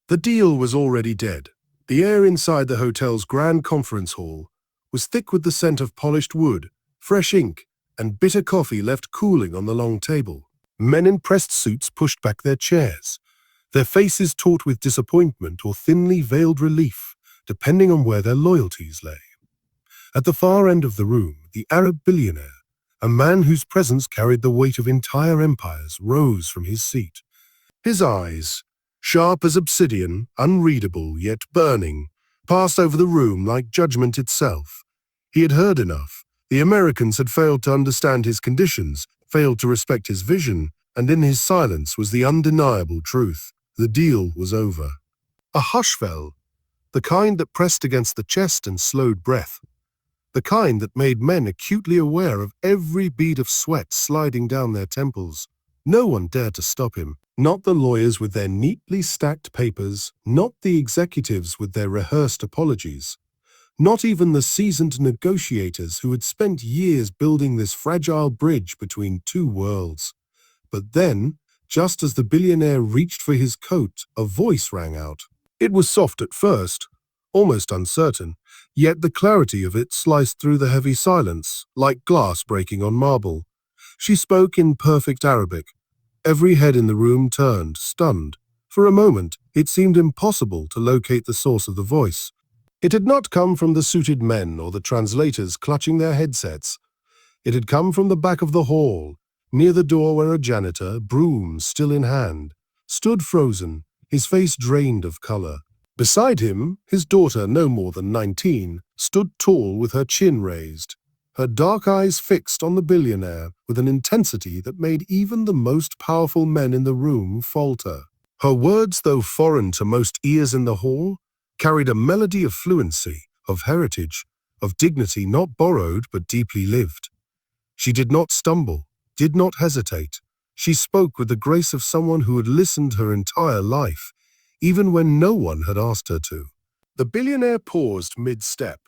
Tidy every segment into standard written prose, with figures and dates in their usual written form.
The deal was already dead. The air inside the hotel's grand conference hall was thick with the scent of polished wood, fresh ink, and bitter coffee left cooling on the long table. Men in pressed suits pushed back their chairs, their faces taut with disappointment or thinly veiled relief, depending on where their loyalties lay. At the far end of the room, the Arab billionaire, a man whose presence carried the weight of entire empires, rose from his seat. His eyes, sharp as obsidian, unreadable yet burning, passed over the room like judgment itself. He had heard enough. The Americans had failed to understand his conditions, failed to respect his vision, and in his silence was the undeniable truth. The deal was over. A hush fell, the kind that pressed against the chest and slowed breath, the kind that made men acutely aware of every bead of sweat sliding down their temples. No one dared to stop him, not the lawyers with their neatly stacked papers, not the executives with their rehearsed apologies, not even the seasoned negotiators who had spent years building this fragile bridge between two worlds. But then, just as the billionaire reached for his coat, a voice rang out. It was soft at first, almost uncertain, yet the clarity of it sliced through the heavy silence, like glass breaking on marble. She spoke in perfect Arabic. Every head in the room turned, stunned. For a moment, it seemed impossible to locate the source of the voice. It had not come from the suited men or the translators clutching their headsets. It had come from the back of the hall, near the door where a janitor, broom still in hand, stood frozen, his face drained of color. Beside him, his daughter, no more than 19, stood tall with her chin raised, her dark eyes fixed on the billionaire with an intensity that made even the most powerful men in the room falter. Her words, though foreign to most ears in the hall, carried a melody of fluency, of heritage, of dignity not borrowed but deeply lived. She did not stumble, did not hesitate. She spoke with the grace of someone who had listened her entire life, even when no one had asked her to. The billionaire paused mid-step,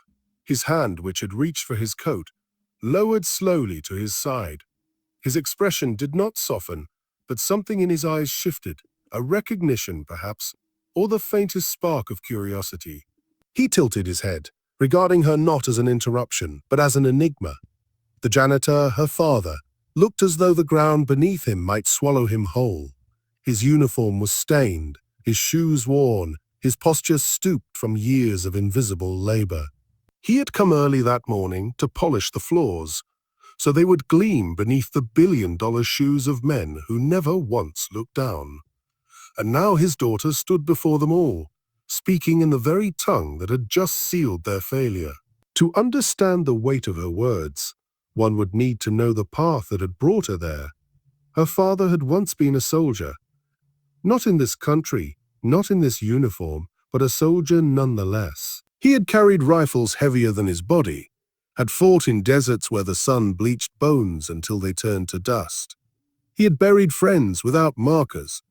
his hand, which had reached for his coat, lowered slowly to his side. His expression did not soften, but something in his eyes shifted, a recognition, perhaps, or the faintest spark of curiosity. He tilted his head, regarding her not as an interruption, but as an enigma. The janitor, her father, looked as though the ground beneath him might swallow him whole. His uniform was stained, his shoes worn, his posture stooped from years of invisible labor. He had come early that morning to polish the floors, so they would gleam beneath the billion-dollar shoes of men who never once looked down. And now his daughter stood before them all, speaking in the very tongue that had just sealed their failure. To understand the weight of her words, one would need to know the path that had brought her there. Her father had once been a soldier. Not in this country, not in this uniform, but a soldier nonetheless. He had carried rifles heavier than his body, had fought in deserts where the sun bleached bones until they turned to dust. He had buried friends without markers,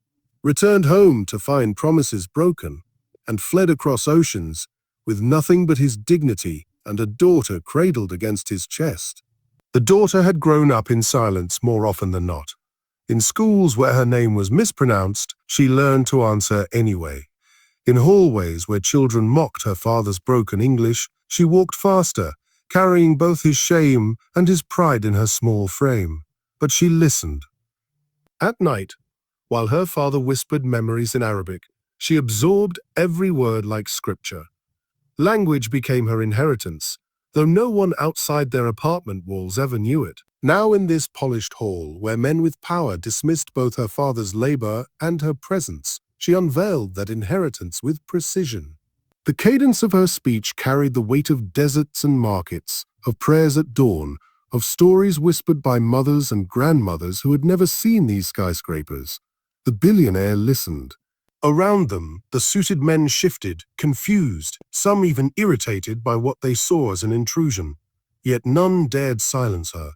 returned home to find promises broken, and fled across oceans with nothing but his dignity and a daughter cradled against his chest. The daughter had grown up in silence more often than not. In schools where her name was mispronounced, she learned to answer anyway. In hallways where children mocked her father's broken English, she walked faster, carrying both his shame and his pride in her small frame. But she listened. At night, while her father whispered memories in Arabic, she absorbed every word like scripture. Language became her inheritance, though no one outside their apartment walls ever knew it. Now in this polished hall, where men with power dismissed both her father's labor and her presence, she unveiled that inheritance with precision. The cadence of her speech carried the weight of deserts and markets, of prayers at dawn, of stories whispered by mothers and grandmothers who had never seen these skyscrapers. The billionaire listened. Around them, the suited men shifted, confused, some even irritated by what they saw as an intrusion. Yet none dared silence her.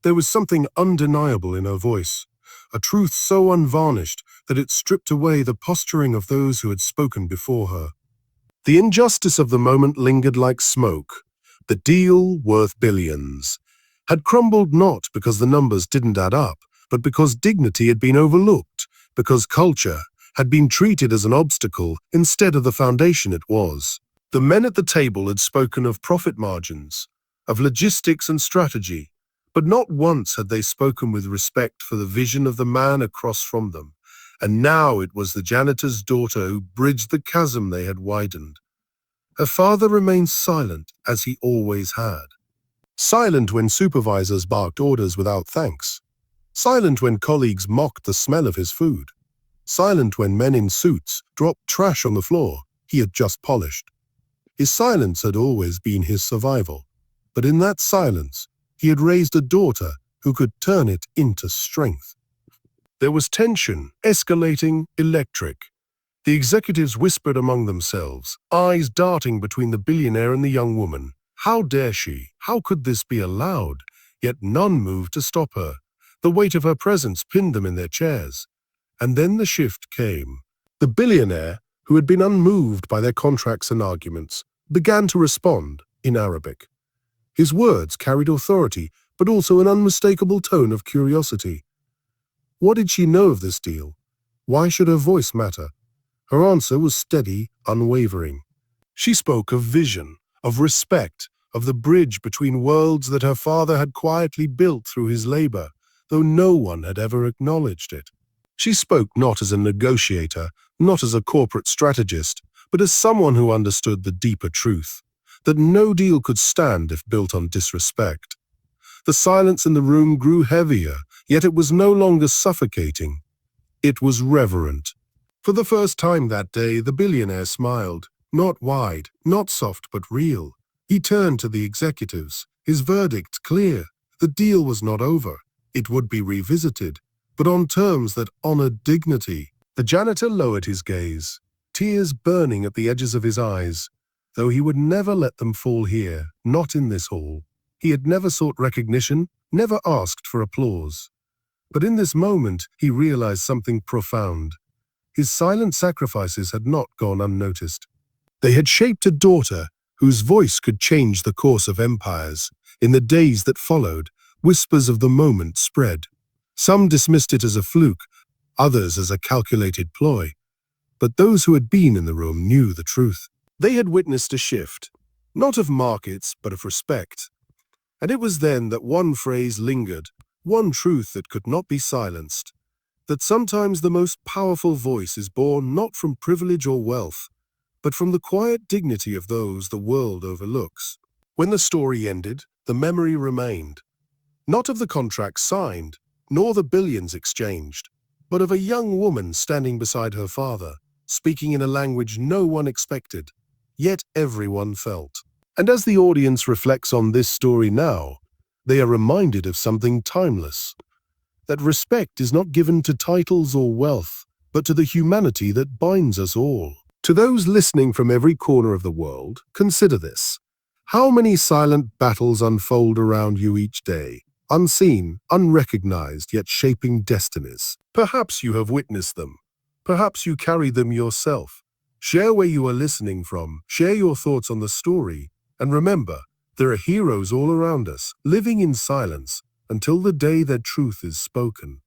There was something undeniable in her voice, a truth so unvarnished that it stripped away the posturing of those who had spoken before her. The injustice of the moment lingered like smoke. The deal, worth billions, had crumbled not because the numbers didn't add up, but because dignity had been overlooked, because culture, had been treated as an obstacle instead of the foundation it was. The men at the table had spoken of profit margins, of logistics and strategy, but not once had they spoken with respect for the vision of the man across from them. And now it was the janitor's daughter who bridged the chasm they had widened. Her father remained silent, as he always had. Silent when supervisors barked orders without thanks. Silent when colleagues mocked the smell of his food. Silent when men in suits dropped trash on the floor he had just polished. His silence had always been his survival, but in that silence, he had raised a daughter who could turn it into strength. There was tension, escalating, electric. The executives whispered among themselves, eyes darting between the billionaire and the young woman. How dare she? How could this be allowed? Yet none moved to stop her. The weight of her presence pinned them in their chairs. And then the shift came. The billionaire, who had been unmoved by their contracts and arguments, began to respond in Arabic. His words carried authority, but also an unmistakable tone of curiosity. What did she know of this deal? Why should her voice matter? Her answer was steady, unwavering. She spoke of vision, of respect, of the bridge between worlds that her father had quietly built through his labor, though no one had ever acknowledged it. She spoke not as a negotiator, not as a corporate strategist, but as someone who understood the deeper truth, that no deal could stand if built on disrespect. The silence in the room grew heavier, yet it was no longer suffocating. It was reverent. For the first time that day, the billionaire smiled, not wide, not soft, but real. He turned to the executives, his verdict clear. The deal was not over. It would be revisited, but on terms that honored dignity. The janitor lowered his gaze, tears burning at the edges of his eyes, though he would never let them fall here, not in this hall. He had never sought recognition, never asked for applause. But in this moment, he realized something profound. His silent sacrifices had not gone unnoticed. They had shaped a daughter whose voice could change the course of empires. In the days that followed, whispers of the moment spread. Some dismissed it as a fluke, others as a calculated ploy. But those who had been in the room knew the truth. They had witnessed a shift, not of markets, but of respect. And it was then that one phrase lingered, one truth that could not be silenced, that sometimes the most powerful voice is born not from privilege or wealth, but from the quiet dignity of those the world overlooks. When the story ended, the memory remained, not of the contracts signed, nor the billions exchanged, but of a young woman standing beside her father, speaking in a language no one expected, yet everyone felt. And as the audience reflects on this story now, they are reminded of something timeless, that respect is not given to titles or wealth, but to the humanity that binds us all. To those listening from every corner of the world, consider this. How many silent battles unfold around you each day, unseen, unrecognized, yet shaping destinies? Perhaps you have witnessed them. Perhaps you carry them yourself. Share where you are listening from, share your thoughts on the story, and remember, there are heroes all around us, living in silence, until the day their truth is spoken.